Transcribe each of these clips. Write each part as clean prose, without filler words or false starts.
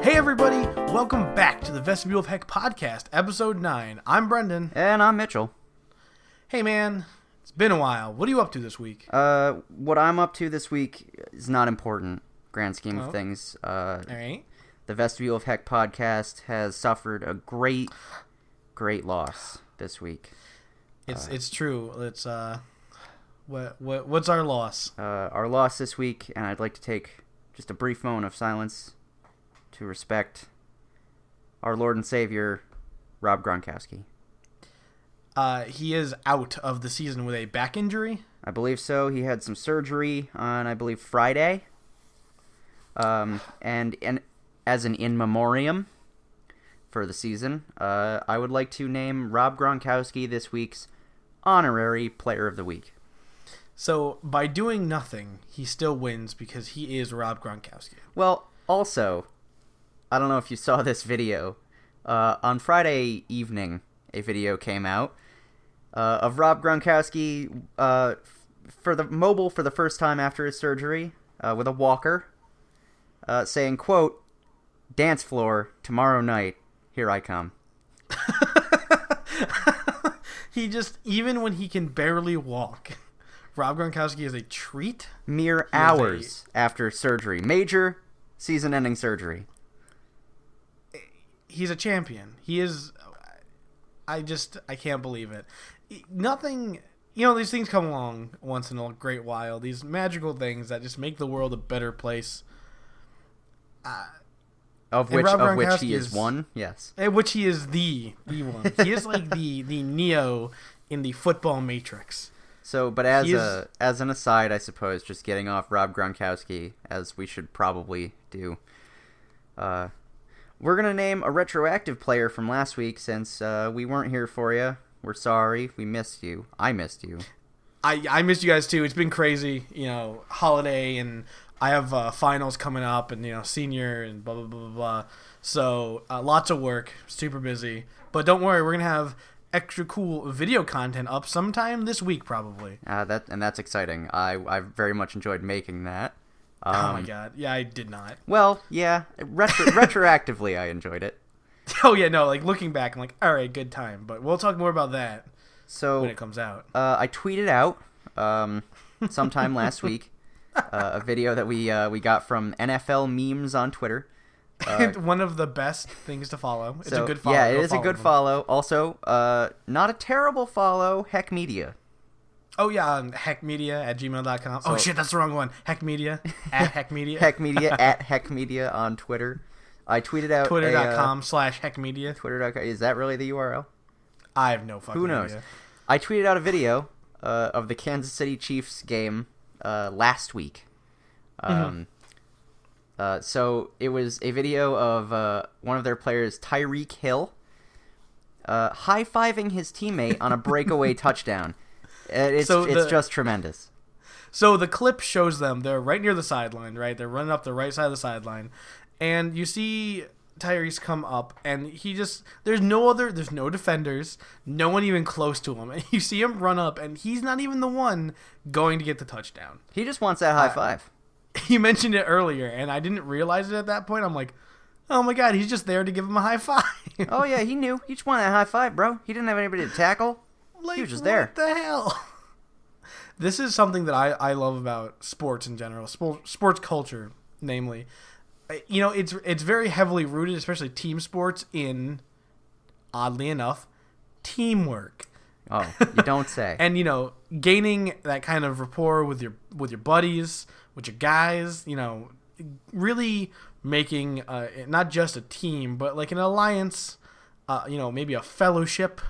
Hey everybody, welcome back to the Vestibule of Heck podcast, episode 9. I'm Brendan. And I'm Mitchell. Hey man, it's been a while. What are you up to this week? What I'm up to this week is not important, grand scheme of things. Alright. The Vestibule of Heck podcast has suffered a great loss this week. It's true. It's what's our loss? Our loss this week, and I'd like to take just a brief moment of silence to respect our Lord and Savior, Rob Gronkowski. He is out of the season with a back injury. I believe so. He had some surgery on, I believe, Friday. And as an in memoriam for the season, I would like to name Rob Gronkowski this week's honorary Player of the Week. So, by doing nothing, he still wins because he is Rob Gronkowski. Well, also, I don't know if you saw this video. On Friday evening, a video came out of Rob Gronkowski for the first time after his surgery with a walker, saying, quote, "Dance floor, tomorrow night, here I come." He just, even when he can barely walk, Rob Gronkowski is a treat. Mere hours after surgery. Major season-ending surgery. He's a champion. He is. I can't believe it. Nothing. These things come along once in a great while. These magical things that just make the world a better place. Of which he is one, yes. Which he is the one. He is like the Neo in the football matrix. So, but as an aside, I suppose, just getting off Rob Gronkowski, as we should probably do, we're going to name a retroactive player from last week since we weren't here for you. We're sorry. We missed you. I missed you. I missed you guys too. It's been crazy, holiday, and I have finals coming up, and, senior, and blah, blah, blah, blah, blah. So, lots of work, super busy. But don't worry, we're going to have extra cool video content up sometime this week, probably. That's exciting. I very much enjoyed making that. Oh my god. Yeah, I did not. Well, yeah. Retroactively, I enjoyed it. Oh, yeah, no, looking back, I'm like, all right, good time. But we'll talk more about that when it comes out. I tweeted out sometime last week a video that we got from NFL memes on Twitter. One of the best things to follow. It's a good follow. Yeah, it is a good follow. Also, not a terrible follow, Heck Media. Oh, yeah, heckmedia@gmail.com. Oh, shit, that's the wrong one. Heckmedia, @heckmedia. Heckmedia, @heckmedia on Twitter. I tweeted out Twitter.com/heckmedia. Twitter.com. Is that really the URL? I have no fucking idea. Who knows? I tweeted out a video of the Kansas City Chiefs game last week. So it was a video of one of their players, Tyreek Hill, high-fiving his teammate on a breakaway touchdown. It's just tremendous. So the clip shows them, they're right near the sideline, right? They're running up the right side of the sideline. And you see Tyrese come up, and there's no defenders, no one even close to him. And you see him run up, and he's not even the one going to get the touchdown. He just wants that high five. You mentioned it earlier, and I didn't realize it at that point. I'm like, oh my god, he's just there to give him a high five. Oh yeah, he knew. He just wanted a high five, bro. He didn't have anybody to tackle. He was just there. What the hell? This is something that I love about sports in general, sports culture, namely. It's very heavily rooted, especially team sports, in, oddly enough, teamwork. Oh, you don't say. And gaining that kind of rapport with your buddies, with your guys, really making not just a team, but like an alliance, maybe a fellowship,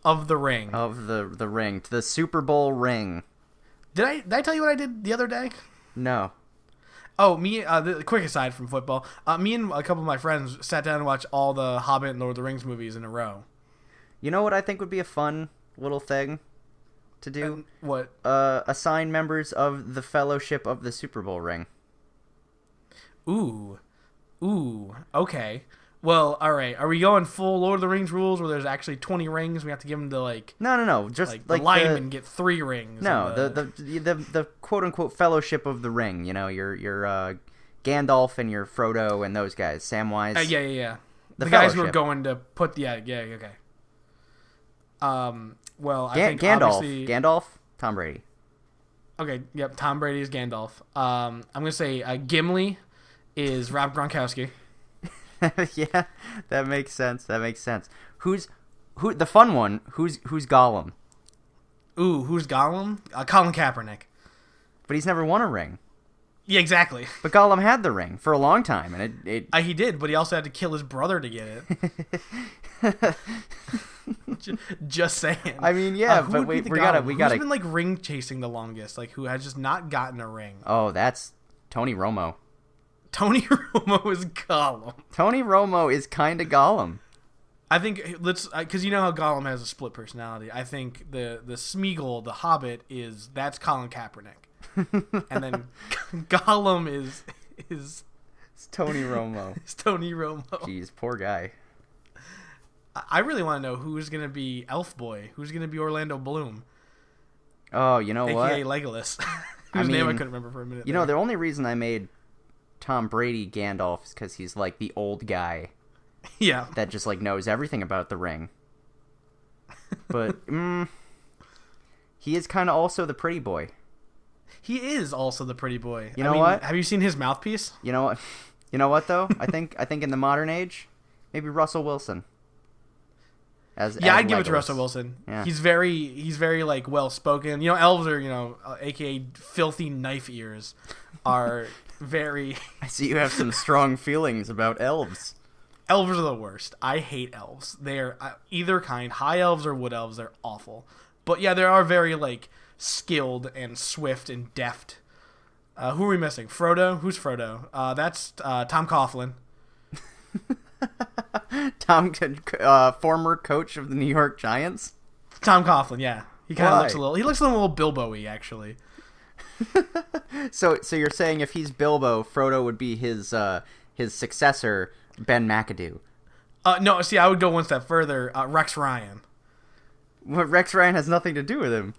of the ring. Of the ring. To the Super Bowl ring. Did I tell you what I did the other day? No. Oh, the quick aside from football, me and a couple of my friends sat down and watched all the Hobbit and Lord of the Rings movies in a row. You know what I think would be a fun little thing to do? What? Assign members of the Fellowship of the Super Bowl ring. Ooh, okay. Well, all right. Are we going full Lord of the Rings rules where there's actually 20 rings? We have to give them to No. Just the linemen get 3 rings. No, the quote unquote Fellowship of the Ring. Your Gandalf and your Frodo and those guys, Samwise. Yeah. The guys who are Fellowship. going to put the okay. Well, I think Gandalf. obviously Gandalf. Tom Brady. Okay, yep. Tom Brady is Gandalf. I'm gonna say Gimli is Rob Gronkowski. Yeah, that makes sense. Who the fun one? Who's Gollum? Ooh, who's Gollum? Colin Kaepernick. But he's never won a ring. Yeah, exactly. But Gollum had the ring for a long time, and it He did, but he also had to kill his brother to get it. Just saying. I mean, yeah, but we gotta. Who's been like ring chasing the longest? Like who has just not gotten a ring? Oh, that's Tony Romo. Tony Romo is Gollum. Tony Romo is kind of Gollum. I think because you know how Gollum has a split personality. I think the Smeagol, the Hobbit, that's Colin Kaepernick, and then Gollum is it's Tony Romo. It's Tony Romo. Jeez, poor guy. I really want to know who's gonna be Elf Boy. Who's gonna be Orlando Bloom? Oh, you know what? AKA Legolas. Whose name I couldn't remember for a minute. You know, the only reason I made Tom Brady Gandalf is because he's like the old guy. Yeah. That just like knows everything about the ring. But he is kind of also the pretty boy. He is also the pretty boy. You know what? Have you seen his mouthpiece? You know what? You know what though? I think in the modern age, maybe Russell Wilson. I'd give it to Russell Wilson. Yeah. He's very like well spoken. You know, elves are AKA filthy knife ears, are very. I see you have some strong feelings about elves. Elves are the worst. I hate elves. They're either kind, high elves or wood elves. They're awful. But yeah, they are very like skilled and swift and deft. Who are we missing? Frodo. Who's Frodo? That's Tom Coughlin. Tom, former coach of the New York Giants. Tom Coughlin, yeah, he kind of looks He looks a little Bilbo-y, actually. So you're saying if he's Bilbo, Frodo would be his successor, Ben McAdoo? No, see, I would go one step further. Rex Ryan. What? Rex Ryan has nothing to do with him.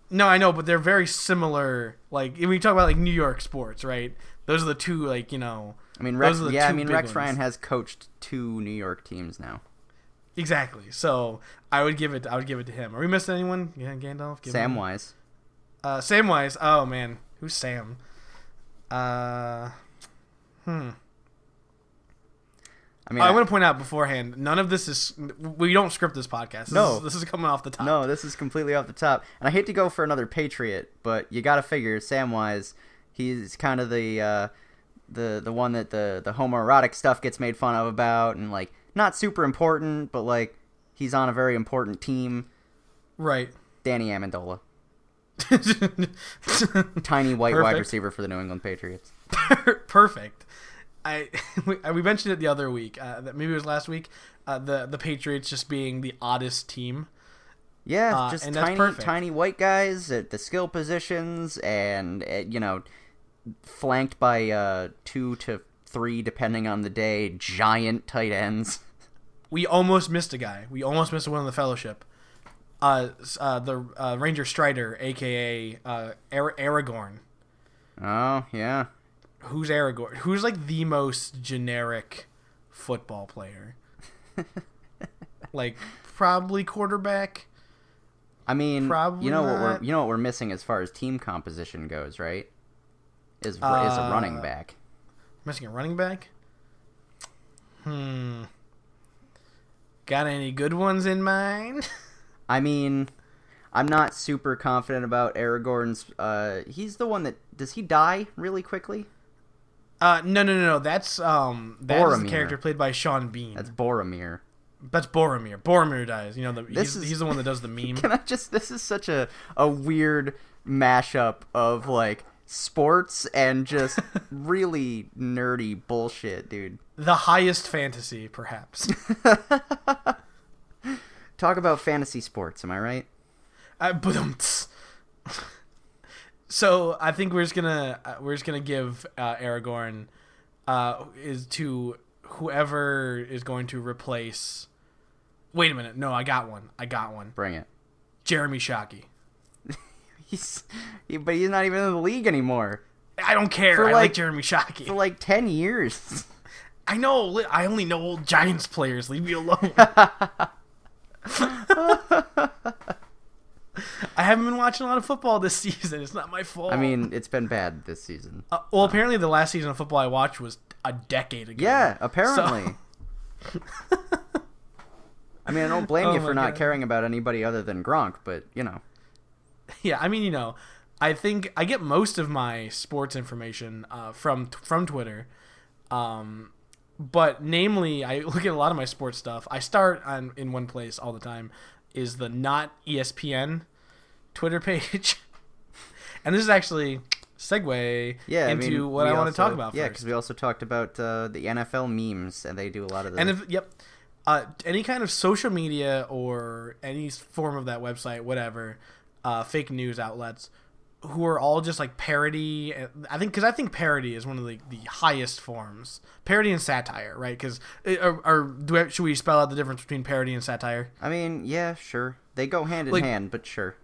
No, I know, but they're very similar. Like when you talk about like New York sports, right? Those are the two, like I mean, Rex ones. Ryan has coached 2 New York teams now. Exactly. So I would give it to him. Are we missing anyone? Yeah, Gandalf. Samwise. Samwise. Oh man, who's Sam? I mean, I'm going to point out beforehand, none of this is. We don't script this podcast. This is coming off the top. No, this is completely off the top. And I hate to go for another Patriot, but you got to figure Samwise. He's kind of the one that the homoerotic stuff gets made fun of about, and like not super important, but like he's on a very important team. Right. Danny Amendola. Tiny white wide receiver for the New England Patriots. Perfect. We mentioned it the other week. Maybe it was last week. The Patriots just being the oddest team. Yeah, just tiny white guys at the skill positions, and flanked by 2 to 3, depending on the day, giant tight ends. We almost missed a guy. We almost missed one in the fellowship. The Ranger Strider, a.k.a. Aragorn. Oh, yeah. Who's Aragorn? Who's like the most generic football player? Like probably quarterback. I mean, probably you know not. what we're missing as far as team composition goes, right? Is a running back. Missing a running back? Got any good ones in mind? I mean, I'm not super confident about Aragorn's. He's the one that does he die really quickly? No. That's the character played by Sean Bean. That's Boromir. That's Boromir. Boromir dies. He's the one that does the meme. This is such a weird mashup of like sports and just really nerdy bullshit, dude. The highest fantasy, perhaps. Talk about fantasy sports, am I right? So I think we're just gonna give Aragorn is to whoever is going to replace. Wait a minute, no, I got one. Bring it. Jeremy Shockey. But he's not even in the league anymore. I don't care. I like Jeremy Shockey. For like 10 years. I know. I only know old Giants players. Leave me alone. I haven't been watching a lot of football this season. It's not my fault. I mean, it's been bad this season. Well, apparently the last season of football I watched was a decade ago. Yeah, apparently. So... I mean, I don't blame you for not caring about anybody other than Gronk, but, you know. Yeah, I mean, you know, I think I get most of my sports information from Twitter. But namely, I look at a lot of my sports stuff. I start in one place all the time, is the Not ESPN Twitter page. And this is actually segue into what I want to talk about first. Yeah, because we also talked about the NFL memes, and they do a lot of that. And any kind of social media or any form of that website, whatever, fake news outlets, who are all just like parody. I think parody is one of the highest forms. Parody and satire, right? Because should we spell out the difference between parody and satire? I mean, yeah, sure. They go hand in hand, but sure.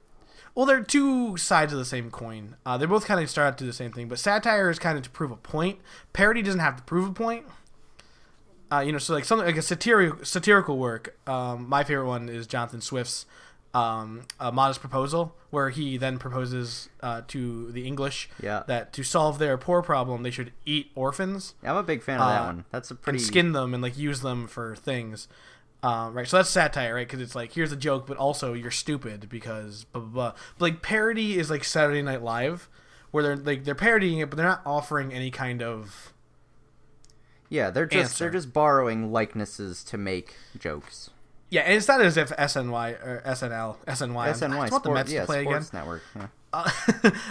Well, they're two sides of the same coin. They both kind of start out to do the same thing, but satire is kind of to prove a point. Parody doesn't have to prove a point. So like something like a satirical work. My favorite one is Jonathan Swift's A Modest Proposal, where he then proposes to the English that to solve their poor problem, they should eat orphans. Yeah, I'm a big fan of that one. That's a pretty... And skin them and like use them for things. Right, so that's satire, right? Because it's like, here's a joke, but also you're stupid because blah blah blah. But like parody is like Saturday Night Live, where they're parodying it, but they're not offering any kind of they're just borrowing likenesses to make jokes. Yeah, and it's not as if SNY or SNY. I want the Mets to play Sports again. Network. Yeah.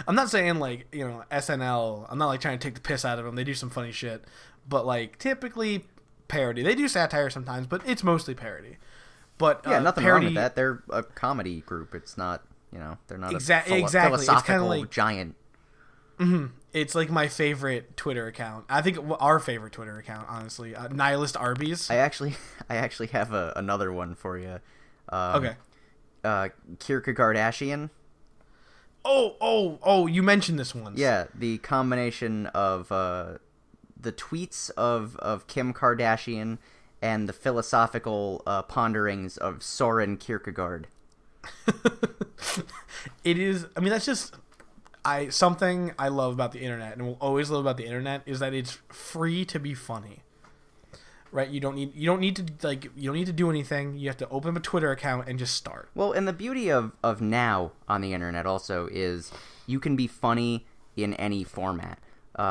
I'm not saying like SNL. I'm not like trying to take the piss out of them. They do some funny shit, but like typically parody. They do satire sometimes, but it's mostly parody. But nothing wrong with that. They're a comedy group. It's not they're not a philosophical it's giant. Mm-hmm. It's like my favorite Twitter account. I think our favorite Twitter account, honestly. Nihilist Arby's. I actually have another one for you. Okay. Kierkegaardashian. Oh! You mentioned this once. Yeah, the combination of the tweets of Kim Kardashian and the philosophical ponderings of Soren Kierkegaard. It is. I mean, that's just. Something I love about the internet and will always love about the internet is that it's free to be funny, right? You don't need to do anything. You have to open up a Twitter account and just start. Well, and the beauty of now on the internet also is you can be funny in any format.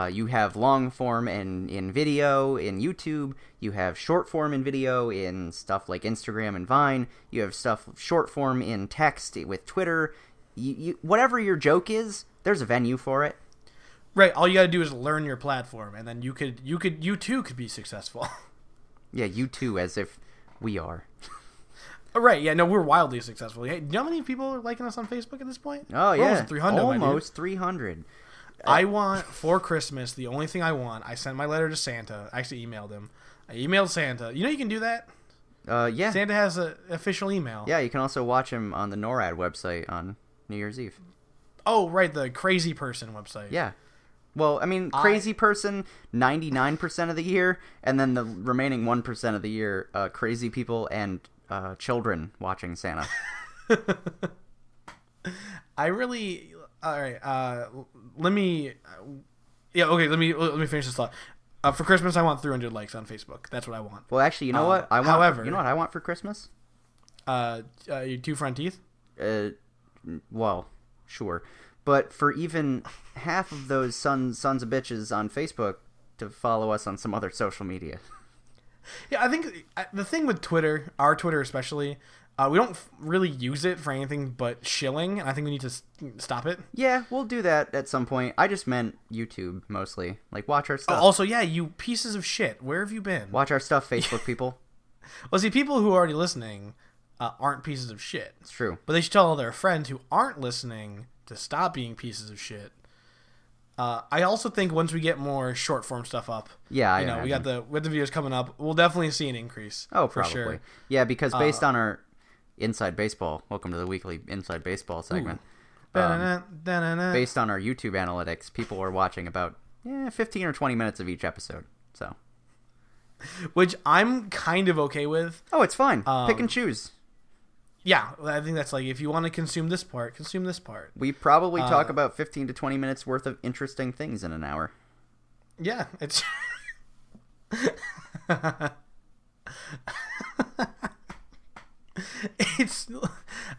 You have long form in video in YouTube. You have short form in video in stuff like Instagram and Vine. You have stuff short form in text with Twitter. You whatever your joke is, there's a venue for it. Right. All you got to do is learn your platform, and then you too could be successful. Yeah, you too, as if we are. Right. Yeah. No, we're wildly successful. Hey, do you know how many people are liking us on Facebook at this point? Oh yeah, almost 300. Almost 300. I want for Christmas. The only thing I want. I sent my letter to Santa. I actually emailed him. I emailed Santa. You know you can do that. Yeah. Santa has an official email. Yeah, you can also watch him on the NORAD website on New Year's Eve. Oh, right, the Crazy Person website. Yeah. Well, I mean, Crazy Person 99% of the year, and then the remaining 1% of the year, crazy people and children watching Santa. All right, let me finish this thought. For Christmas, I want 300 likes on Facebook. That's what I want. Well, actually, you know what? You know what I want for Christmas? Your 2 front teeth? Well, sure. But for even half of those sons of bitches on Facebook to follow us on some other social media. Yeah, I think the thing with Twitter, our Twitter especially, we don't really use it for anything but shilling, and I think we need to stop it. Yeah, we'll do that at some point. I just meant YouTube, mostly. Like, watch our stuff. Also, yeah, you pieces of shit. Where have you been? Watch our stuff, Facebook people. Well, see, people who are already listening aren't pieces of shit. It's true. But they should tell all their friends who aren't listening to stop being pieces of shit. I also think once we get more short form stuff up, we got the videos coming up, we'll definitely see an increase. Oh, for probably. Sure. Yeah, because based on our Inside Baseball, welcome to the weekly Inside Baseball segment. based on our YouTube analytics, people are watching about 15 or 20 minutes of each episode. So, which I'm kind of okay with. Oh, it's fine. Pick and choose. Yeah, I think that's like, if you want to consume this part, consume this part. We probably talk about 15 to 20 minutes worth of interesting things in an hour. Yeah, it's...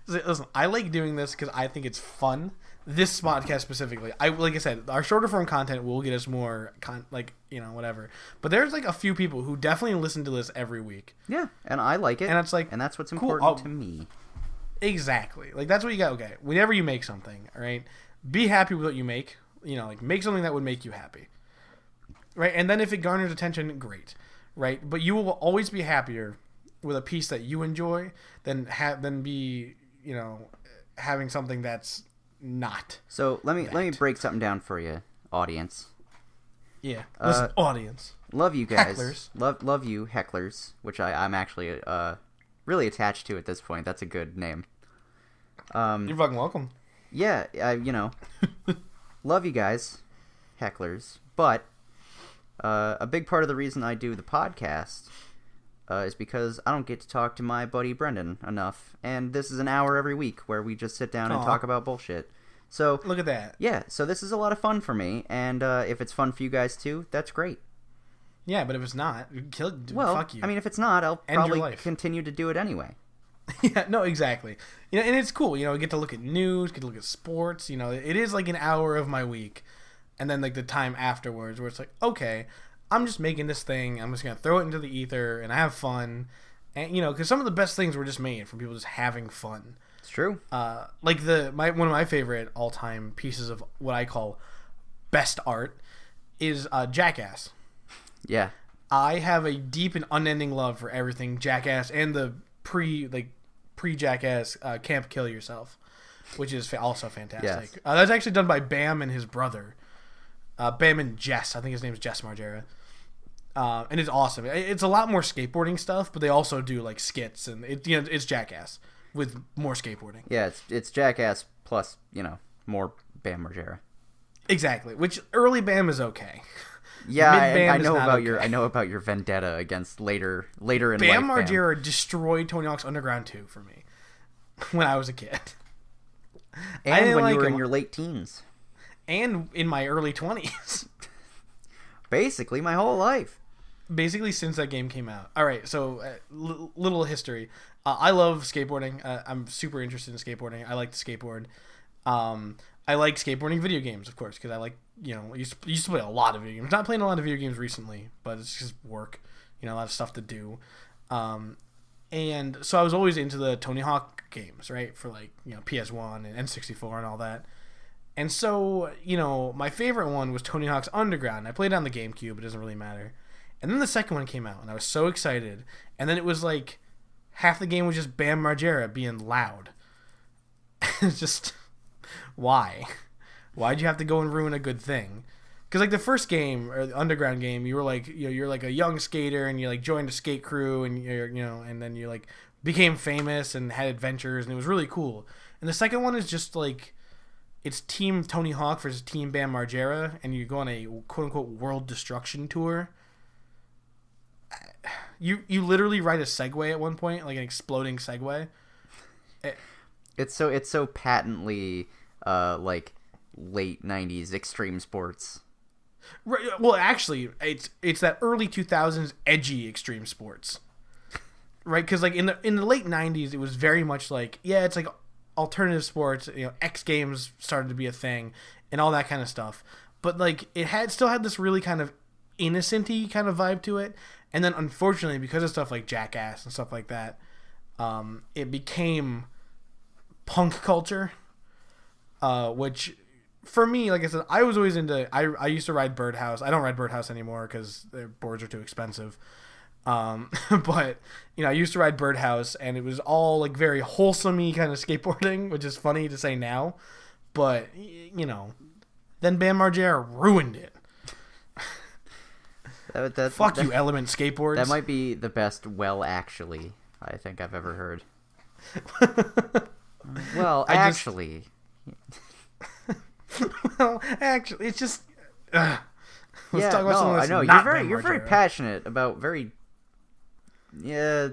Listen, I like doing this because I think it's fun. This podcast specifically, like I said, our shorter form content will get us more whatever. But there's like a few people who definitely listen to this every week. Yeah, and I like it, and it's like, and that's what's cool. important to me. Exactly, like that's what you got. Okay, whenever you make something, all right, be happy with what you make. Like make something that would make you happy, right? And then if it garners attention, great, right? But you will always be happier with a piece that you enjoy than be having something that's not. So let me break something down for you, audience. Yeah, listen, audience. Love you guys. Hecklers. Love you, hecklers, which I'm actually really attached to at this point. That's a good name. You're fucking welcome. Yeah, love you guys, hecklers. But a big part of the reason I do the podcast is because I don't get to talk to my buddy Brendan enough, and this is an hour every week where we just sit down and talk about bullshit. So look at that. Yeah, so this is a lot of fun for me, and if it's fun for you guys too, that's great. Yeah, but if it's not, fuck you. I mean, if it's not, I'll probably continue to do it anyway. Yeah, no, exactly. And it's cool. We get to look at news, get to look at sports. It is like an hour of my week, and then like the time afterwards where it's like, okay, I'm just making this thing. I'm just gonna throw it into the ether and have fun, and because some of the best things were just made from people just having fun. It's true. Like one of my favorite all time pieces of what I call best art is Jackass. Yeah. I have a deep and unending love for everything Jackass and the pre-Jackass Camp Kill Yourself, which is also fantastic. Yes. That's actually done by Bam and his brother. Bam and Jess. I think his name is Jess Margera. And it's awesome. It's a lot more skateboarding stuff, but they also do like skits, and it's Jackass with more skateboarding. Yeah, it's Jackass plus more Bam Margera. Exactly. Which early Bam is okay. Yeah, I know about okay. I know about your vendetta against later in Bam life. Margera destroyed Tony Hawk's Underground 2 for me when I was a kid. And when you were in your late teens. And in my early 20s. Basically, my whole life. Basically, since that game came out. All right, so little history. I love skateboarding. I'm super interested in skateboarding. I like to skateboard. I like skateboarding video games, of course, because I like, I used to play a lot of video games. Not playing a lot of video games recently, but it's just work. A lot of stuff to do. And so I was always into the Tony Hawk games, right? For like, PS1 and N64 and all that. And so, my favorite one was Tony Hawk's Underground. I played it on the GameCube. It doesn't really matter. And then the second one came out, and I was so excited. And then it was like half the game was just Bam Margera being loud. It's just, why? Why'd you have to go and ruin a good thing? Because like the first game or the Underground game, you were like, you're like a young skater, and you like joined a skate crew, and and then you like became famous and had adventures, and it was really cool. And the second one is just like, it's Team Tony Hawk versus Team Bam Margera, and you go on a quote-unquote world destruction tour. You literally ride a Segway at one point, like an exploding Segway. It's so patently like late 90s extreme sports. Right, well, actually, it's that early 2000s edgy extreme sports. Right? Because like in the late 90s, it was very much like, yeah, it's like alternative sports, X Games started to be a thing and all that kind of stuff, but like it still had this really kind of innocent-y kind of vibe to it. And then unfortunately, because of stuff like Jackass and stuff like that, it became punk culture, which for me, like I said, I was always into, I used to ride Birdhouse. I don't ride Birdhouse anymore because their boards are too expensive. But I used to ride Birdhouse, and it was all like very wholesome-y kind of skateboarding, which is funny to say now. But then Bam Margera ruined it. Fuck you, Element Skateboards. That might be the best "well, actually" I think I've ever heard. Well, actually. Well, actually, it's just. Let's talk about something I that's know. not You're very Margera. passionate about very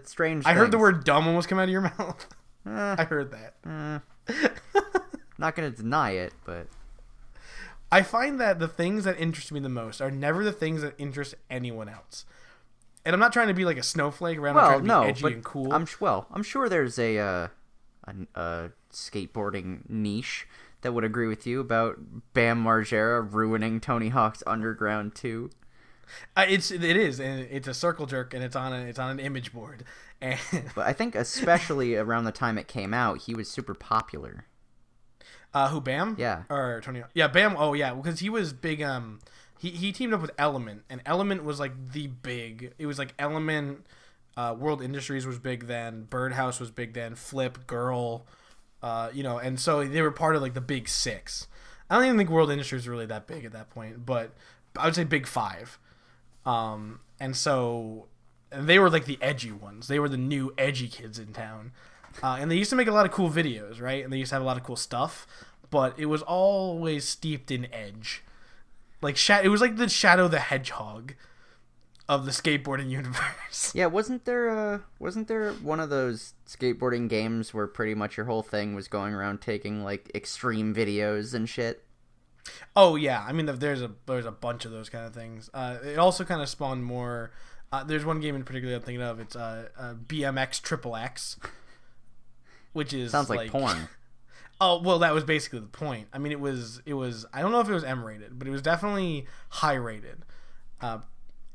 strange I heard the things. word dumb almost come out of your mouth. Eh, I heard that. not gonna deny it, but I find that the things that interest me the most are never the things that interest anyone else. And I'm not trying to be like a snowflake, right? I'm not trying to be edgy and cool. I'm sure there's a skateboarding niche that would agree with you about Bam Margera ruining Tony Hawk's Underground 2. It is, and it's a circle jerk, and it's on an image board. And But I think especially around the time it came out, he was super popular. Who, Bam? Yeah. Or Tony? Yeah, Bam. Oh yeah, because he was big. He teamed up with Element, and Element was like the big. It was like Element. World Industries was big then. Birdhouse was big then. Flip, Girl, and so they were part of like the big six. I don't even think World Industries was really that big at that point, but I would say big five. And they were like the edgy ones. They were the new edgy kids in town. And they used to make a lot of cool videos, right? And they used to have a lot of cool stuff, but it was always steeped in edge. Like it was like the Shadow the Hedgehog of the skateboarding universe. Yeah, wasn't there one of those skateboarding games where pretty much your whole thing was going around taking like extreme videos and shit? Oh yeah, I mean there's a bunch of those kind of things. It also kind of spawned more. There's one game in particular I'm thinking of. It's BMX Triple X, which is sounds like porn. Oh well, that was basically the point. I mean, it was. I don't know if it was M rated, but it was definitely high rated.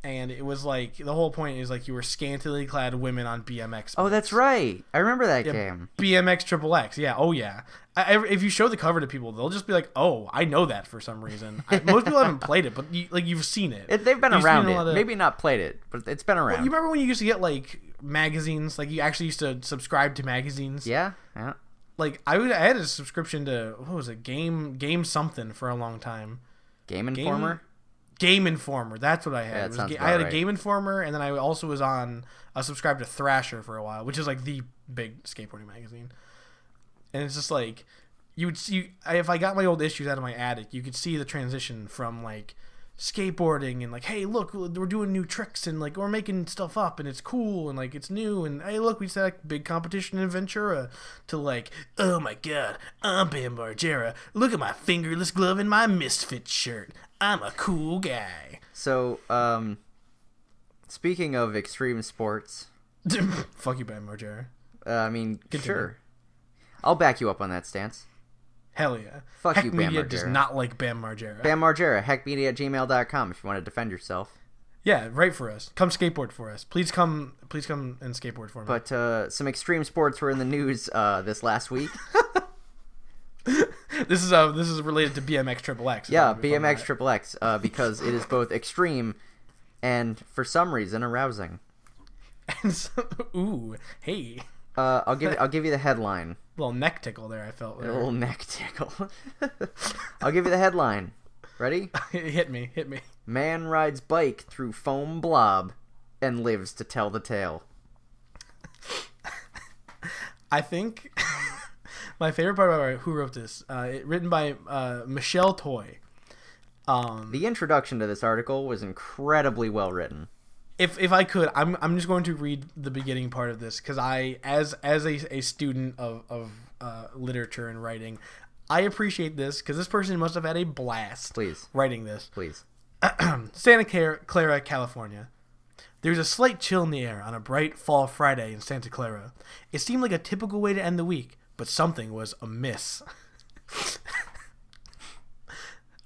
And it was like the whole point is like you were scantily clad women on BMX bikes. Oh, that's right. I remember that game. BMX Triple X. Yeah. Oh yeah. If you show the cover to people, they'll just be like, "Oh, I know that for some reason." Most people haven't played it, but you've seen it. They've been around it. Maybe not played it, but it's been around. Well, you remember when you used to get like magazines? Like you actually used to subscribe to magazines. Yeah. Like I had a subscription to what was it? Game something for a long time. Game Informer. Game Informer. That's what I had. Yeah, that sounds I had about a Game Informer, and then I also was subscribed to Thrasher for a while, which is like the big skateboarding magazine. And it's just like if I got my old issues out of my attic, you could see the transition from like skateboarding and like, hey, look, we're doing new tricks and like we're making stuff up and it's cool and like it's new and hey, look, we set a big competition in Ventura to like, oh my god, I'm Bam Margera. Look at my fingerless glove and my misfit shirt. I'm a cool guy. So, speaking of extreme sports, fuck you, Bam Margera. I mean, Continue. Sure, I'll back you up on that stance. Hell yeah. Fuck Heck you, Bam Media Margera. does not like Bam Margera. Bam Margera, heckmedia@gmail.com if you want to defend yourself. Yeah, write for us. Come skateboard for us. Please come and skateboard for me. But some extreme sports were in the news this last week. This is related to BMX Triple X. Yeah, BMX Triple X, because it is both extreme and for some reason arousing. And so, ooh, hey. I'll give you the headline. Little neck tickle there. I felt A little neck tickle. I'll give you the headline. Ready? Hit me. Man rides bike through foam blob and lives to tell the tale. I think my favorite part about who wrote this, written by Michelle Toy. The introduction to this article was incredibly well written. If I could, I'm just going to read the beginning part of this because as a student of literature and writing, I appreciate this because this person must have had a blast. Please. Writing this. Please. Santa Clara, California. There was a slight chill in the air on a bright fall Friday in Santa Clara. It seemed like a typical way to end the week, but something was amiss.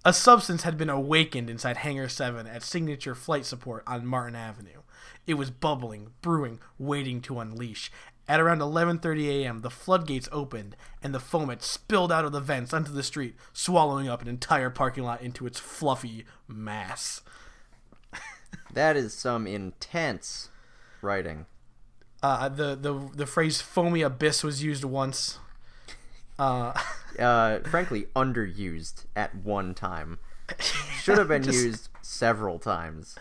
A substance had been awakened inside Hangar 7 at Signature Flight Support on Martin Avenue. It was bubbling, brewing, waiting to unleash. At around 11:30 a.m., the floodgates opened, and the foam spilled out of the vents onto the street, swallowing up an entire parking lot into its fluffy mass. That is some intense writing. The phrase "foamy abyss" was used once. Frankly, underused at one time. Should have been used several times.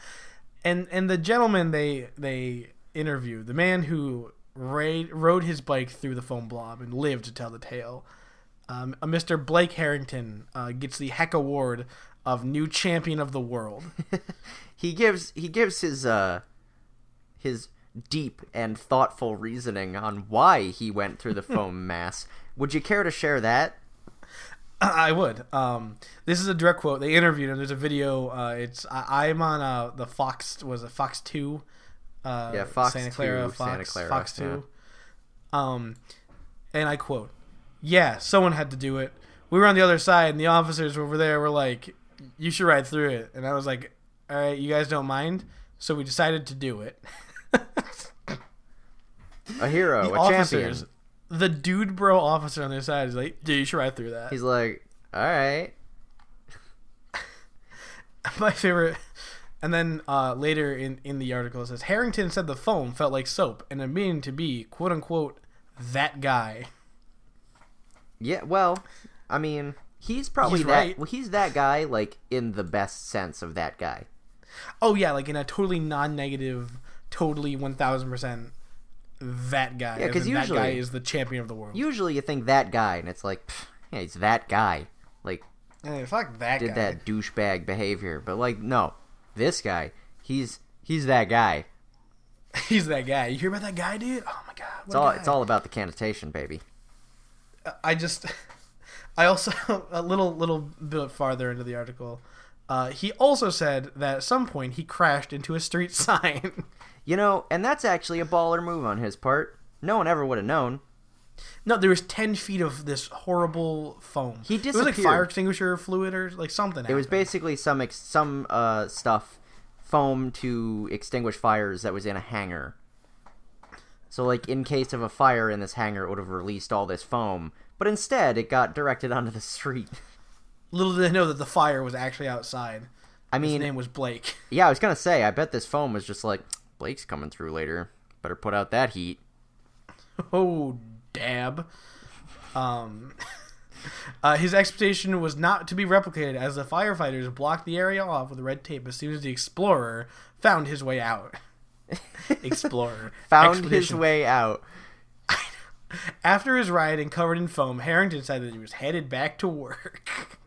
And the gentleman they interviewed, the man who rode his bike through the foam blob and lived to tell the tale, Mr. Blake Harrington gets the Heck Award of New Champion of the World. He gives his deep and thoughtful reasoning on why he went through the foam mass. Would you care to share that? I would. This is a direct quote. They interviewed him. There's a video. I'm on the Fox. Was it Fox 2? Fox Santa Clara. 2, Santa Clara. Fox 2. And I quote, "Yeah, someone had to do it. We were on the other side, and the officers over there were like, you should ride through it." And I was like, all right, you guys don't mind? So we decided to do it. A hero, the a officers, champion. The dude bro officer on their side is like, dude, you should ride through that. He's like, all right. My favorite. And then later in the article it says, Harrington said the foam felt like soap and admitting to be, quote unquote, that guy. Yeah, well, I mean, he's probably He's that. right. Well, he's that guy, like, in the best sense of that guy. Oh, yeah, like in a totally non-negative, totally 1,000% that guy. Yeah, because usually that guy is the champion of the world. Usually you think that guy, and it's like, yeah, he's that guy. Like, hey, fuck that did guy. that douchebag behavior. But, like, no. This guy, he's that guy. He's that guy. You hear about that guy, dude? Oh, my God. It's all about the cantation, baby. I also, a little bit farther into the article, he also said that at some point he crashed into a street sign. You know, and that's actually a baller move on his part. No one ever would have known. No, there was 10 feet of this horrible foam. He disappeared. It was like fire extinguisher fluid or like something. It was basically some stuff, foam to extinguish fires that was in a hangar. So, like, in case of a fire in this hangar, it would have released all this foam. But instead, it got directed onto the street. Little did they know that the fire was actually outside. I mean, his name was Blake. Yeah, I was going to say, I bet this foam was just like, Blake's coming through later. Better put out that heat. Oh, dab. His expedition was not to be replicated as the firefighters blocked the area off with red tape as soon as the explorer found his way out. Explorer. Found Expedition. his way out. After his ride and covered in foam, Harrington decided that he was headed back to work.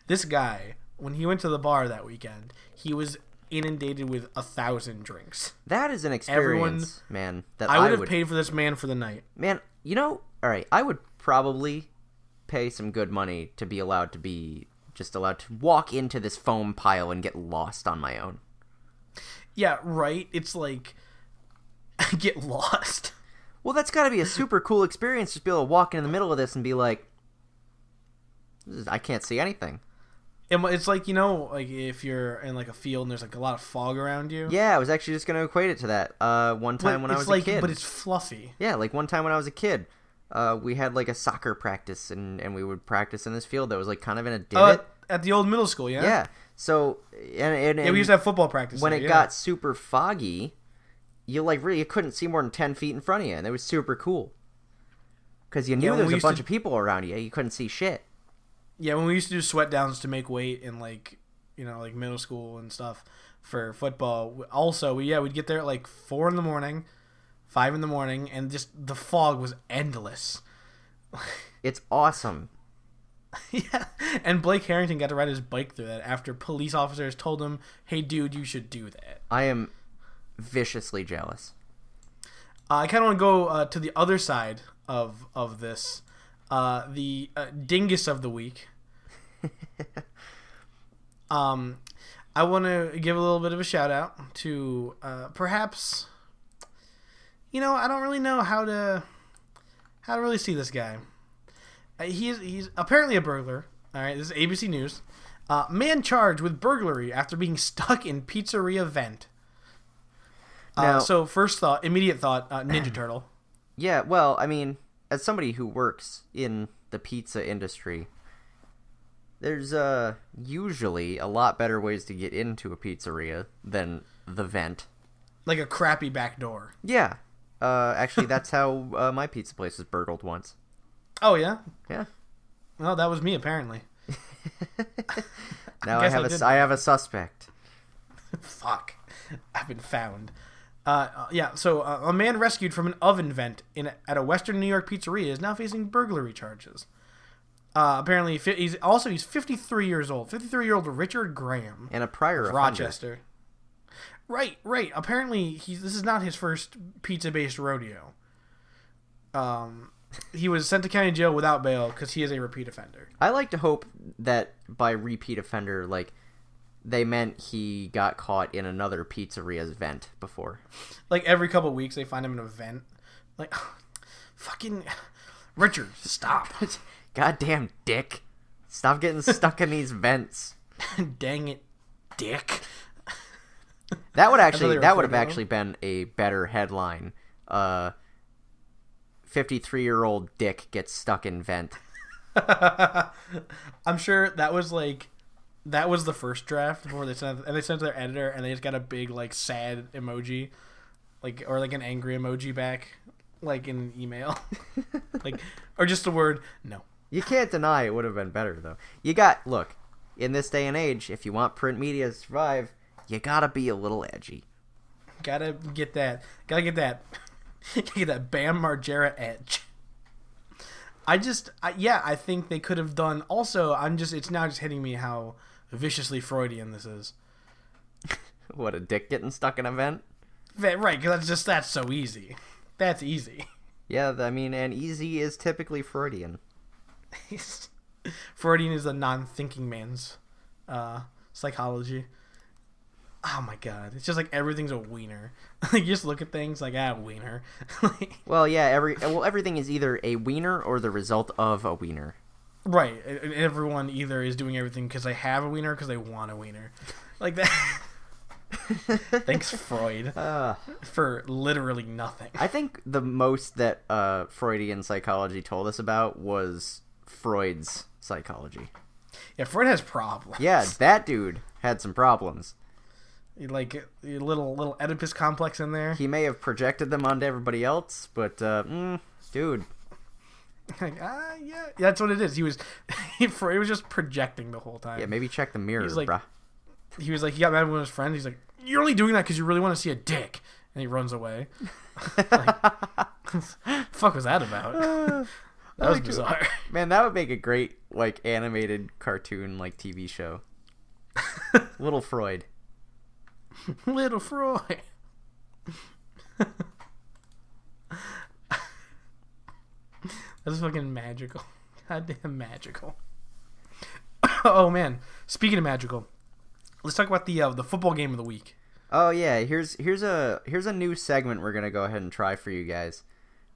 This guy, when he went to the bar that weekend, he was inundated with 1,000 drinks. That is an experience, man. That I would have paid for this man for the night. Man, you know, all right, I would probably pay some good money to be allowed to walk into this foam pile and get lost on my own. Yeah, right? It's like, get lost. Well, that's got to be a super cool experience, just be able to walk in the middle of this and be like, I can't see anything. It's like, you know, like if you're in like a field and there's like a lot of fog around you. Yeah, I was actually just going to equate it to that. One time when I was a kid. But it's fluffy. Yeah, like one time when I was a kid, we had like a soccer practice and we would practice in this field that was like kind of in a divot. At the old middle school, yeah? Yeah. So, and we used to have football practice when there, it got super foggy, you couldn't see more than 10 feet in front of you, and it was super cool. Because you knew there was a bunch of people around you. You couldn't see shit. Yeah, when we used to do sweat downs to make weight in like, you know, like middle school and stuff for football. Also, we'd get there at like 4 in the morning, 5 in the morning, and just the fog was endless. It's awesome. Yeah, and Blake Harrington got to ride his bike through that after police officers told him, "Hey, dude, you should do that." I am viciously jealous. I kind of want to go to the other side of this. The dingus of the week. I want to give a little bit of a shout out to perhaps, you know, I don't really know how to really see this guy. He's apparently a burglar. All right, this is ABC News. Man charged with burglary after being stuck in pizzeria vent. Now, so immediate thought, Ninja Turtle. Yeah, well, I mean, as somebody who works in the pizza industry, there's usually a lot better ways to get into a pizzeria than the vent. Like a crappy back door. Yeah. Actually, that's how my pizza place was burgled once. Oh, yeah? Yeah. Well, that was me, apparently. Now I have a suspect. Fuck. I've been found. Yeah. So a man rescued from an oven vent at a Western New York pizzeria is now facing burglary charges. Apparently, he's 53 years old. 53-year-old Richard Graham. And a prior of offender. Rochester. Right. Apparently, this is not his first pizza-based rodeo. He was sent to county jail without bail because he is a repeat offender. I like to hope that by repeat offender, like, they meant he got caught in another pizzeria's vent before. Like, every couple of weeks, they find him in a vent. Like, fucking... Richard, stop. Goddamn dick. Stop getting stuck in these vents. Dang it, dick. That would have actually been a better headline. 53-year-old dick gets stuck in vent. I'm sure that was the first draft before they sent it to their editor, and they just got a big like sad emoji, or an angry emoji back, like in an email, or just the word no. You can't deny it would have been better though. Look, in this day and age, if you want print media to survive, you gotta be a little edgy. Gotta get that Bam Margera edge. I think they could have done. Also, it's now just hitting me how viciously Freudian this is. What, a dick getting stuck in a vent? Right, because that's so easy. That's easy. Yeah, I mean, and easy is typically Freudian. Freudian is a non-thinking man's psychology. Oh my god, it's just like everything's a wiener. You just look at things like wiener. Well, yeah, everything is either a wiener or the result of a wiener. Right, and everyone either is doing everything because they have a wiener or because they want a wiener, like that. Thanks, Freud, for literally nothing. I think the most that Freudian psychology told us about was Freud's psychology. Yeah, Freud has problems. Yeah, that dude had some problems. Like a little Oedipus complex in there. He may have projected them onto everybody else, but dude. Yeah, that's what it is. Freud was just projecting the whole time. Yeah, maybe check the mirror, bruh. He was like, he got mad with his friend. He's like, "You're only doing that because you really want to see a dick," and he runs away. Fuck was that about? That was bizarre. Man, that would make a great animated cartoon TV show. Little Freud. Little Freud. That's fucking magical. Goddamn magical. Oh man, speaking of magical, let's talk about the football game of the week. Oh yeah, here's a new segment we're gonna go ahead and try for you guys.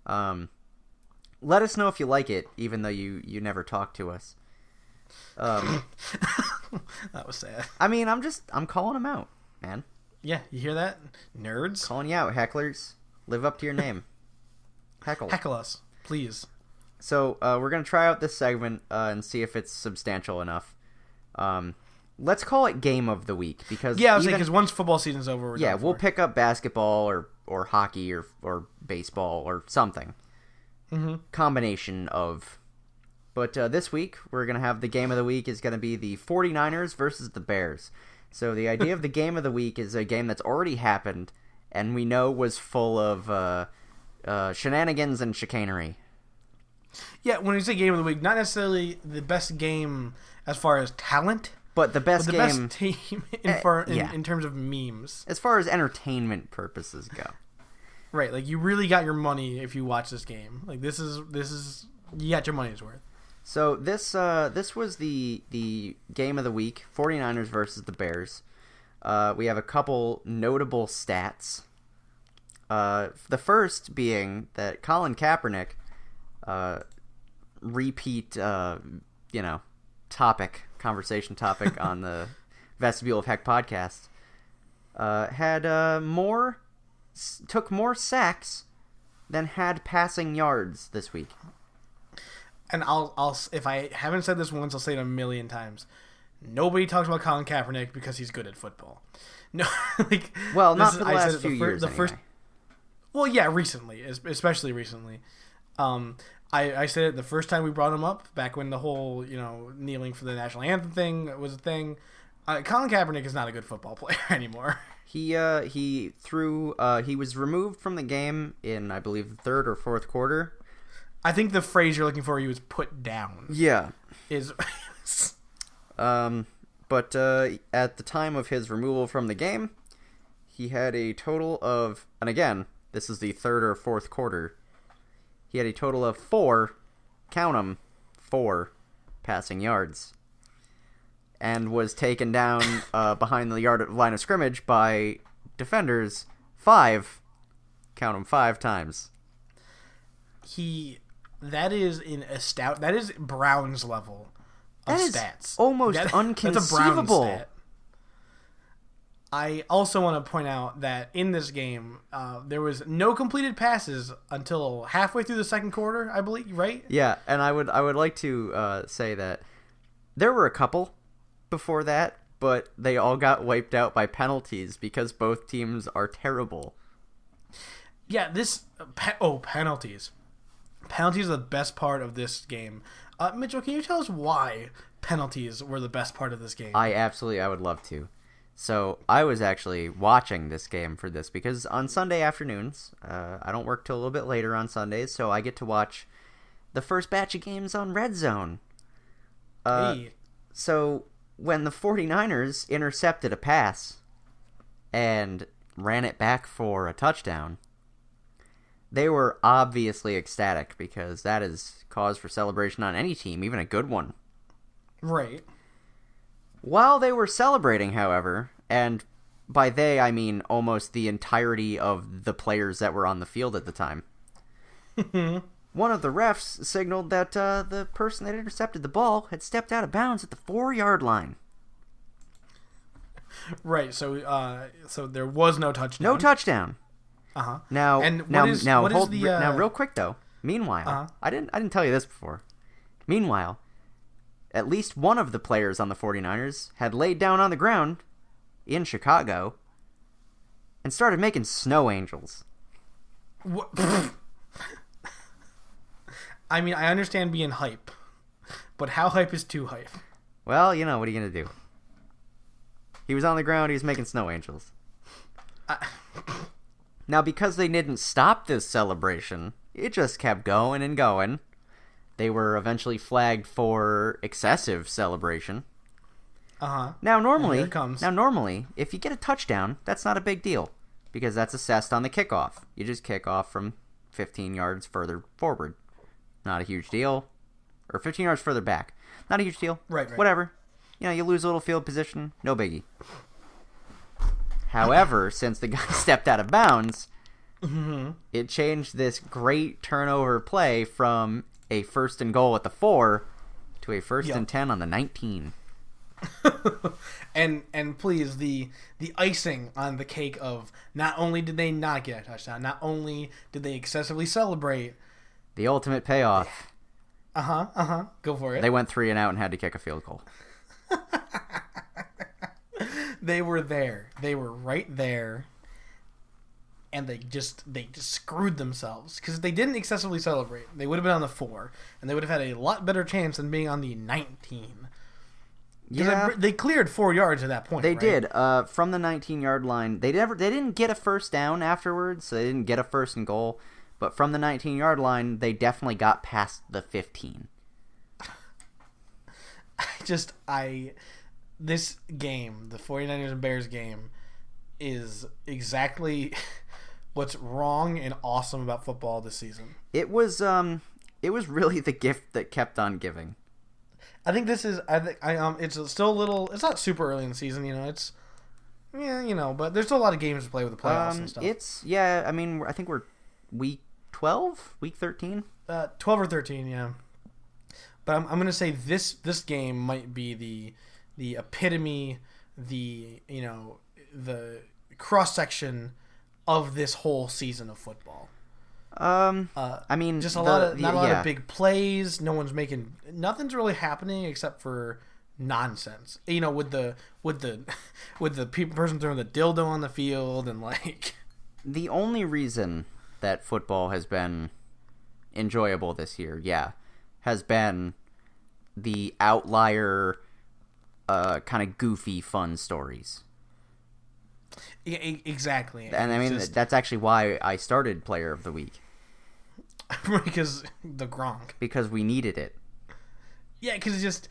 Let us know if you like it, even though you never talk to us. That was sad. I mean, I'm calling them out, man. Yeah, you hear that, nerds? Calling you out, hecklers. Live up to your name. Heckle us, please. So we're gonna try out this segment and see if it's substantial enough. Let's call it Game of the Week because because once football season's over, we'll pick up basketball or hockey or baseball or something. Mm-hmm. Combination of. But this week we're gonna have the Game of the Week is gonna be the 49ers versus the Bears. So the idea of the Game of the Week is a game that's already happened and we know was full of shenanigans and chicanery. Yeah, when you say Game of the Week, not necessarily the best game as far as talent, but the best best team in terms of memes. As far as entertainment purposes go. Right, like you really got your money if you watch this game. Like this is you got your money's worth. So this was the Game of the Week, 49ers versus the Bears. We have a couple notable stats. The first being that Colin Kaepernick, repeat, conversation topic on the Vestibule of Heck podcast, took more sacks than had passing yards this week. And I'll if I haven't said this once, I'll say it a million times. Nobody talks about Colin Kaepernick because he's good at football. No, not for the last few years. Well, yeah, recently, especially recently. I said it the first time we brought him up, back when the whole kneeling for the national anthem thing was a thing. Colin Kaepernick is not a good football player anymore. He was removed from the game in, I believe, the third or fourth quarter. I think the phrase you're looking for, he was put down. Yeah. Is But at the time of his removal from the game, he had a total of, and again, this is the third or fourth quarter, he had a total of 4, count 'em, 4 passing yards, and was taken down behind the line of scrimmage by defenders 5, count 'em, 5 times. That is Brown's level of That is stats. Almost unconceivable. That's a Brown stat. I also want to point out that in this game, there was no completed passes until halfway through the second quarter, I believe, right? Yeah, and I would like to say that there were a couple before that, but they all got wiped out by penalties because both teams are terrible. Yeah, penalties. Penalties are the best part of this game. Mitchell, can you tell us why penalties were the best part of this game? I would love to. So I was actually watching this game for this because on Sunday afternoons, I don't work till a little bit later on Sundays, so I get to watch the first batch of games on Red Zone. Hey. So when the 49ers intercepted a pass and ran it back for a touchdown, they were obviously ecstatic because that is cause for celebration on any team, even a good one. Right. While they were celebrating, however, and by they I mean almost the entirety of the players that were on the field at the time, one of the refs signaled that the person that intercepted the ball had stepped out of bounds at the 4-yard line. Right, so there was no touchdown. No touchdown. Uh-huh. Now, now, real quick though. Meanwhile, I didn't tell you this before. Meanwhile, at least one of the players on the 49ers had laid down on the ground in Chicago and started making snow angels. What? I mean, I understand being hype, but how hype is too hype? Well, you know, what are you going to do? He was on the ground, he was making snow angels. Now, because they didn't stop this celebration, it just kept going and going. They were eventually flagged for excessive celebration. Uh-huh. Now, normally, if you get a touchdown, that's not a big deal because that's assessed on the kickoff. You just kick off from 15 yards further forward. Not a huge deal. Or 15 yards further back. Not a huge deal. Right. Whatever. You know, you lose a little field position. No biggie. However, since the guy stepped out of bounds, it changed this great turnover play from a 1st and goal at the 4 to a 1st and 10 on the 19. and please, the icing on the cake of not only did they not get a touchdown, not only did they excessively celebrate, the ultimate payoff. Go for it. They went 3 and out and had to kick a field goal. They were there. They were right there. And they just screwed themselves. Because if they didn't excessively celebrate, they would have been on the 4. And they would have had a lot better chance than being on the 19. Yeah. They cleared 4 yards at that point. They did. From the 19-yard line. They didn't get a first down afterwards. So they didn't get a 1st and goal. But from the 19-yard line, they definitely got past the 15. This game, the 49ers and Bears game, is exactly what's wrong and awesome about football this season. It was really the gift that kept on giving. I think this is. It's still a little. It's not super early in the season, you know. It's but there's still a lot of games to play with the playoffs and stuff. I mean, I think we're week 12, week 13. 12 or 13, yeah. But I'm gonna say this game might be the epitome, the cross section of this whole season of football. I mean, just not a lot of big plays. Nothing's really happening except for nonsense. You know, with the person throwing the dildo on the field and like. The only reason that football has been enjoyable this year, has been the outlier kind of goofy, fun stories. Yeah, exactly. And I mean, that's actually why I started Player of the Week. Because the Gronk. Because we needed it. Yeah, because it's just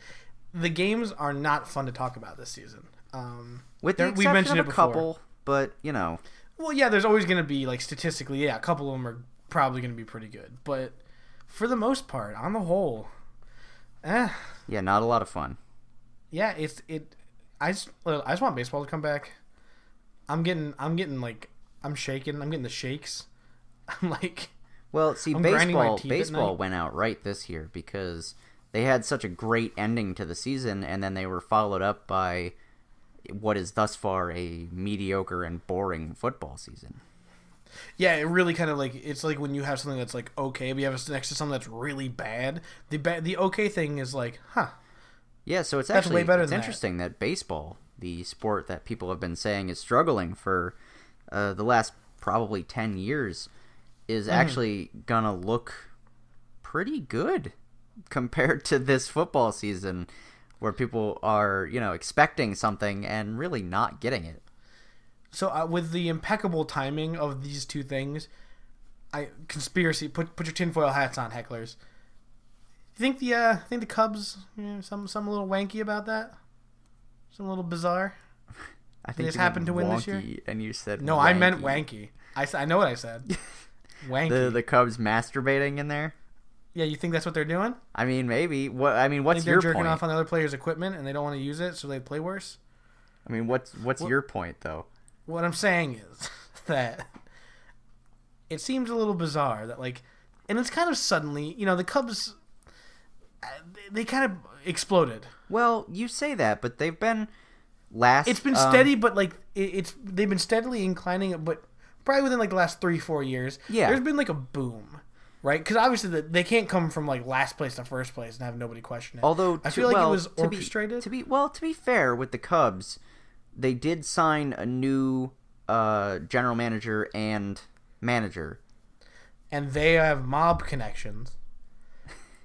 the games are not fun to talk about this season. With the exception of a couple, but you know. Well, yeah, there's always going to be, like, statistically, yeah, a couple of them are probably going to be pretty good. But for the most part, on the whole, yeah, not a lot of fun. Yeah, I just want baseball to come back. I'm getting like, I'm shaking. I'm getting the shakes. I'm like, well, see, baseball went out right this year because they had such a great ending to the season, and then they were followed up by what is thus far a mediocre and boring football season. Yeah, it really kind of like, it's like when you have something that's like okay, but you have it next to something that's really bad. The okay thing is like, huh. Yeah, so it's actually way better than interesting that baseball, the sport that people have been saying is struggling for the last probably 10 years, is actually gonna look pretty good compared to this football season, where people are, you know, expecting something and really not getting it. So with the impeccable timing of these two things, conspiracy, put your tinfoil hats on, hecklers. You think the Cubs, you know, some a little wanky about that? Some a little bizarre? I think this happened to win this year? And you said no, wanky. I meant wanky. I know what I said. Wanky. The Cubs masturbating in there? Yeah, you think that's what they're doing? I mean, maybe. What's your point? They're jerking off on other players' equipment and they don't want to use it, so they play worse? I mean, what's your point, though? What I'm saying is that it seems a little bizarre that, like, and it's kind of suddenly, you know, the Cubs, they kind of exploded. Well, you say that, but they've been it's been steady, but like they've been steadily inclining, but probably within like the last 3-4 years, there's been like a boom. Right, because obviously they can't come from like last place to first place and have nobody question it. Although I feel like it was orchestrated. To be fair with the Cubs, they did sign a new general manager and manager, and they have mob connections,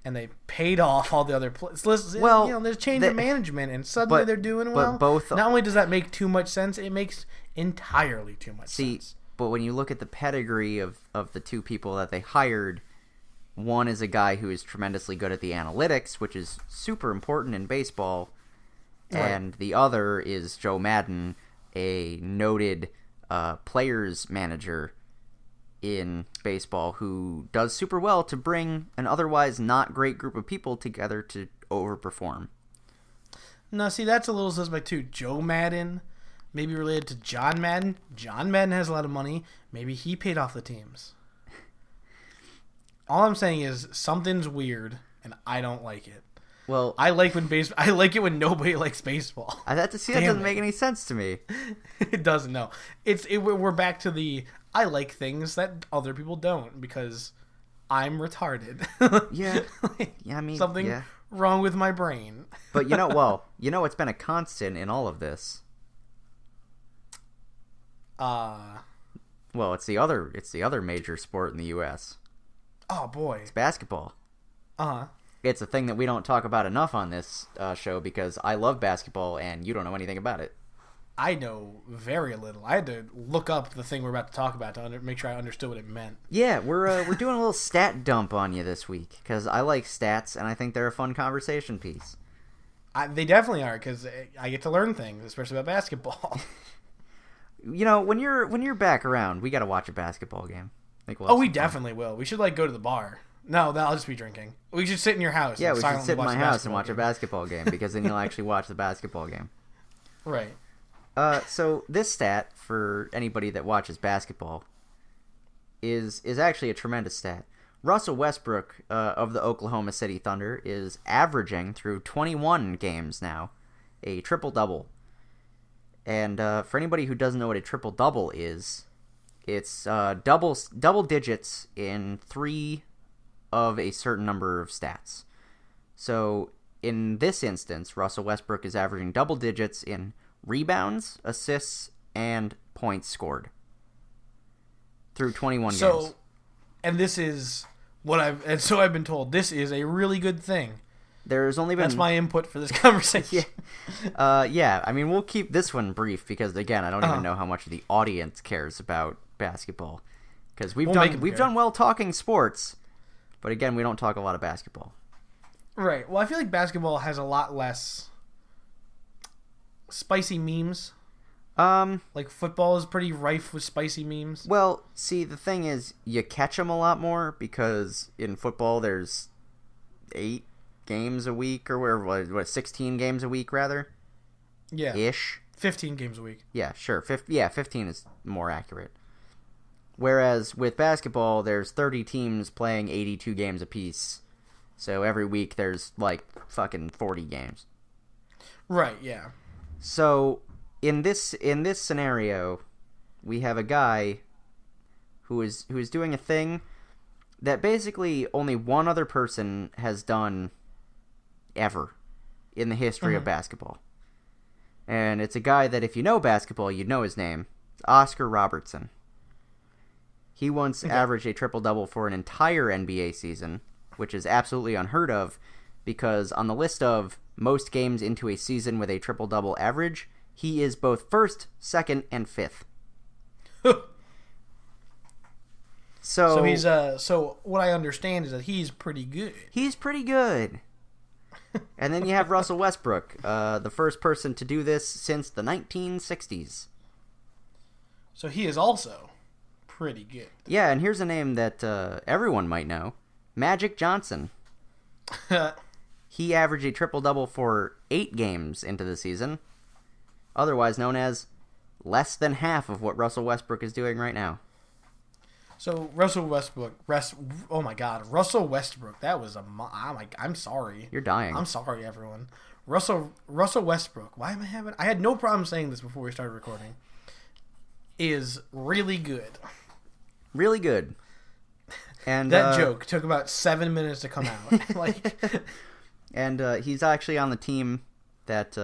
and they paid off all the other players. Well, you know, there's change in management, and suddenly they're doing well. But not only does that make too much sense, it makes entirely too much sense. But when you look at the pedigree of the two people that they hired, one is a guy who is tremendously good at the analytics, which is super important in baseball, and the other is Joe Madden, a noted players manager in baseball who does super well to bring an otherwise not great group of people together to overperform. No, see, that's a little suspect too. Joe Madden, maybe related to John Madden. John Madden has a lot of money. Maybe he paid off the teams. All I'm saying is something's weird, and I don't like it. Well, I like it when nobody likes baseball. I have to see that doesn't make any sense to me. It doesn't. No, we're back to the I like things that other people don't because I'm retarded. I mean something wrong with my brain. But what's been a constant in all of this. Well, it's the other major sport in the U.S. Oh boy, it's basketball. It's a thing that we don't talk about enough on this show because I love basketball and you don't know anything about it. I know very little. I had to look up the thing we're about to talk about to make sure I understood what it meant. Yeah, we're doing a little stat dump on you this week because I like stats and I think they're a fun conversation piece. They definitely are because I get to learn things, especially about basketball. You know, when you're back around, we got to watch a basketball game. We definitely will. We should go to the bar. No, I'll just be drinking. We should sit in your house. Yeah, we should sit in my house and watch a basketball game because then you'll actually watch the basketball game. Right. So this stat for anybody that watches basketball is actually a tremendous stat. Russell Westbrook of the Oklahoma City Thunder is averaging through 21 games now a triple-double. And for anybody who doesn't know what a triple-double is, it's double digits in 3 of a certain number of stats. So in this instance, Russell Westbrook is averaging double digits in rebounds, assists, and points scored through 21 games. And this is I've been told this is a really good thing There's only been... That's my input for this conversation. Yeah. I mean, we'll keep this one brief because, again, I don't even know how much the audience cares about basketball. Because we've done well talking sports, but again, we don't talk a lot of basketball. Right. Well, I feel like basketball has a lot less spicy memes. Like football is pretty rife with spicy memes. Well, see, the thing is, you catch them a lot more because in football there's 8 games a week or whatever, 16 games a week rather. Yeah. Ish. 15 games a week. Yeah, sure. 15 is more accurate. Whereas with basketball, there's 30 teams playing 82 games apiece. So every week there's like fucking 40 games. Right, yeah. So in this scenario, we have a guy who is doing a thing that basically only one other person has done ever in the history of basketball. And it's a guy that if you know basketball, you'd know his name. It's Oscar Robertson. He once averaged a triple-double for an entire NBA season, which is absolutely unheard of because on the list of most games into a season with a triple-double average, he is both first, second, and fifth. So he's so what I understand is that he's pretty good. He's pretty good. And then you have Russell Westbrook, the first person to do this since the 1960s. So he is also pretty good. Yeah, and here's a name that everyone might know. Magic Johnson. He averaged a triple-double for 8 games into the season, otherwise known as less than half of what Russell Westbrook is doing right now. So Russell Westbrook, oh my God, Russell Westbrook, that was I'm sorry. You're dying. I'm sorry, everyone. Russell Westbrook, why am I having, I had no problem saying this before we started recording, is really good. Really good. And that joke took about 7 minutes to come out. Like, and he's actually on the team that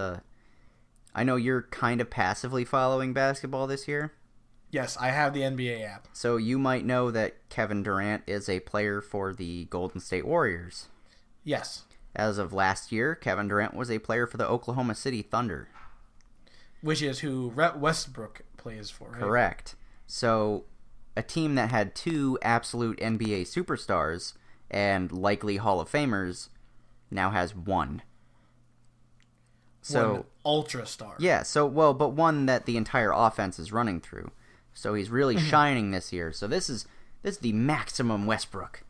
I know you're kind of passively following basketball this year. Yes, I have the NBA app. So you might know that Kevin Durant is a player for the Golden State Warriors. Yes. As of last year, Kevin Durant was a player for the Oklahoma City Thunder. Which is who Westbrook plays for, right? Correct. So a team that had 2 absolute NBA superstars and likely Hall of Famers now has 1. So one ultra star. Yeah, but one that the entire offense is running through. So he's really shining this year. So this is the maximum Westbrook.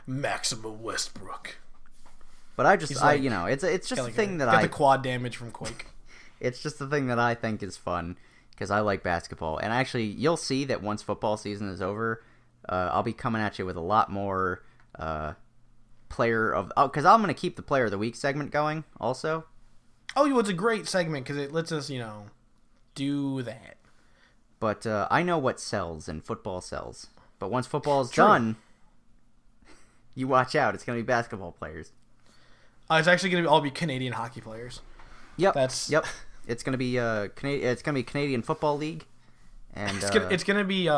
Maximum Westbrook. But it's just a thing that got the quad damage from Quake. It's just the thing that I think is fun because I like basketball. And actually, you'll see that once football season is over, I'll be coming at you with a lot more because I'm going to keep the Player of the Week segment going also. Oh, well, it's a great segment because it lets us, do that. But I know what sells, and football sells. But once football is done, you watch out. It's going to be basketball players. It's actually going to all be Canadian hockey players. Yep. Yep. It's going to be it's going to be Canadian Football League, and it's going to be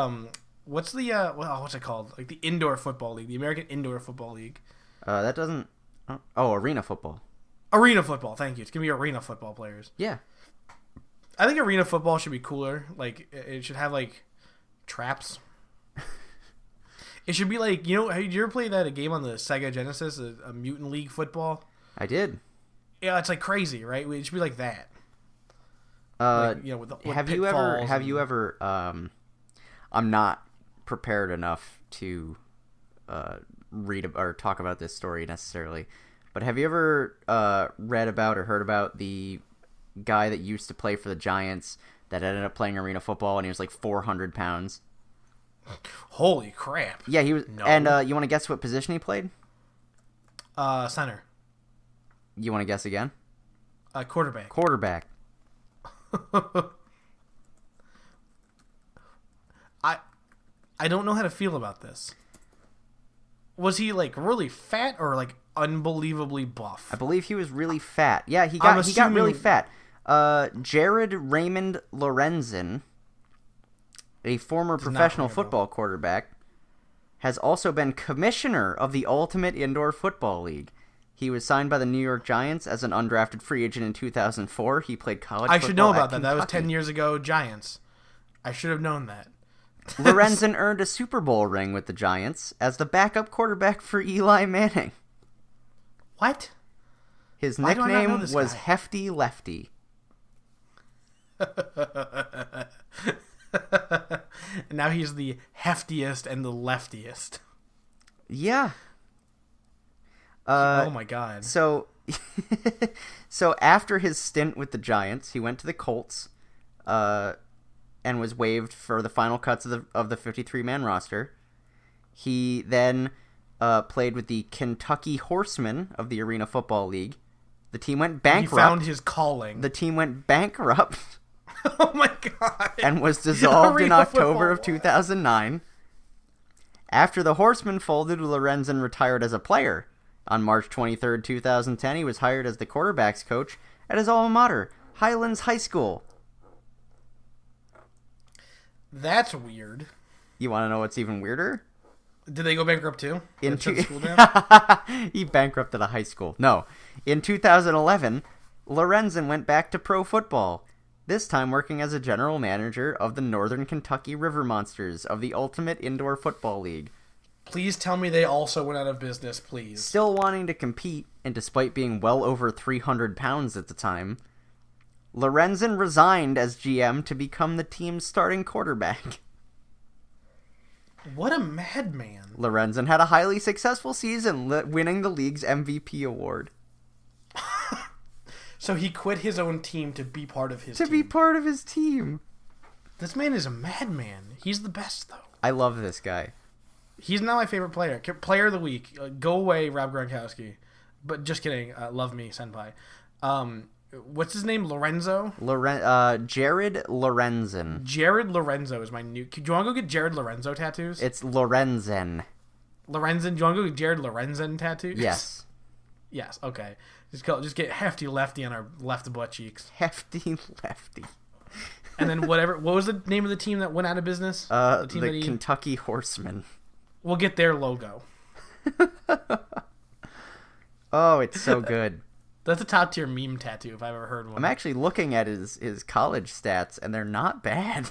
what's it called? Like the Indoor Football League, the American Indoor Football League. That doesn't. Arena football. Arena football. Thank you. It's going to be arena football players. Yeah. I think arena football should be cooler. Like, it should have, like, traps. It should be like, did you ever play a game on the Sega Genesis, a Mutant League football? I did. Yeah, it's like crazy, right? It should be like that. With have you ever I'm not prepared enough to read or talk about this story necessarily, but have you ever read about or heard about the guy that used to play for the Giants that ended up playing arena football and he was like 400 pounds? Holy crap. Yeah, he was. No. And you want to guess what position he played? Center. You want to guess again? Quarterback. Quarterback. I don't know how to feel about this. Was he like really fat or like unbelievably buff? I believe he was really fat. Yeah, he got really fat. Jared Raymond Lorenzen, a former professional football quarterback, has also been commissioner of the Ultimate Indoor Football League. He was signed by the New York Giants as an undrafted free agent in 2004. He played college football I should know about at that. That was Kentucky. 10 years ago, Giants. I should have known that. Lorenzen earned a Super Bowl ring with the Giants as the backup quarterback for Eli Manning. What? His Why do I not know nickname this was guy? Hefty Lefty. And now he's the heftiest and the leftiest. Yeah. Oh my god. So, so after his stint with the Giants, he went to the Colts, and was waived for the final cuts of the 53-man roster. He then played with the Kentucky Horsemen of the Arena Football League. The team went bankrupt. He found his calling. The team went bankrupt Oh my god. and was dissolved in Arena October of football. 2009. After the Horsemen folded, Lorenzen retired as a player. On March 23rd, 2010, he was hired as the quarterback's coach at his alma mater, Highlands High School. That's weird. You want to know what's even weirder? Did they go bankrupt too? In They shut the school down? He bankrupted a high school. No. In 2011, Lorenzen went back to pro football, this time working as a general manager of the Northern Kentucky River Monsters of the Ultimate Indoor Football League. Please tell me they also went out of business, please. Still wanting to compete, and despite being well over 300 pounds at the time, Lorenzen resigned as GM to become the team's starting quarterback. What a madman. Lorenzen had a highly successful season, winning the league's MVP award. So he quit his own team to be part of his To team. be part of his team. This man is a madman. He's the best, though. I love this guy. He's not my favorite player. Player of the week. Go away, Rob Gronkowski. But just kidding. Love me, senpai. What's his name? Lorenzo? Jared Lorenzen. Jared Lorenzo is my new... Do you want to go get Jared Lorenzo tattoos? It's Lorenzen. Lorenzen? Do you want to go get Jared Lorenzen tattoos? Yes. Yes, okay. Just get Hefty Lefty on our left butt cheeks. Hefty Lefty. And then whatever... What was the name of the team that went out of business? The Kentucky Horsemen. We'll get their logo. Oh, it's so good. That's a top tier meme tattoo if I've ever heard one. I'm actually looking at his college stats, and they're not bad.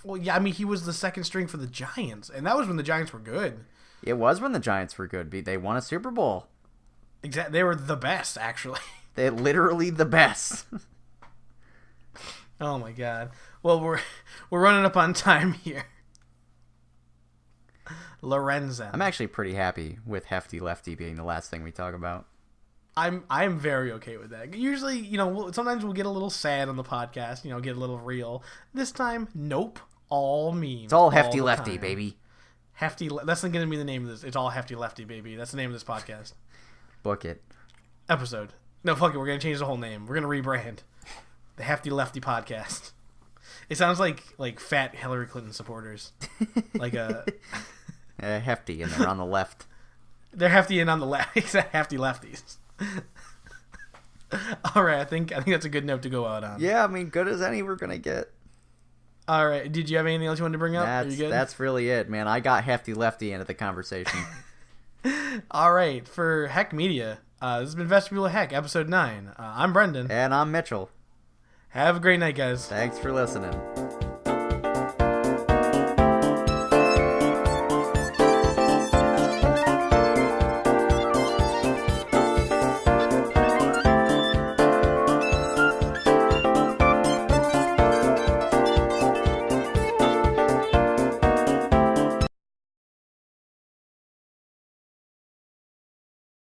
Well, yeah, I mean, he was the second string for the Giants, and that was when the Giants were good. It was when the Giants were good. They won a Super Bowl. Exactly, they were the best, actually. They're literally the best. Oh my god. Well, we're running up on time here. Lorenzen. I'm actually pretty happy with Hefty Lefty being the last thing we talk about. I'm very okay with that. Usually, sometimes we'll get a little sad on the podcast, get a little real. This time, nope. All memes. It's all Hefty the Lefty, time. baby. That's not going to be the name of this. It's all Hefty Lefty, baby. That's the name of this podcast. Book it. Episode. No, fuck it. We're going to change the whole name. We're going to rebrand. The Hefty Lefty podcast. It sounds like fat Hillary Clinton supporters. Like a... Hefty, and they're on the left. They're hefty and on the left. Hefty lefties. All right, I think that's a good note to go out on. Yeah, I mean, good as any we're gonna get. All right, did you have anything else you wanted to bring up? Are you good? That's really it, man. I got Hefty Lefty into the conversation. All right, for Heck Media, this has been Vestibule of Heck, episode 9. I'm Brendan. And I'm Mitchell. Have a great night, guys. Thanks for listening.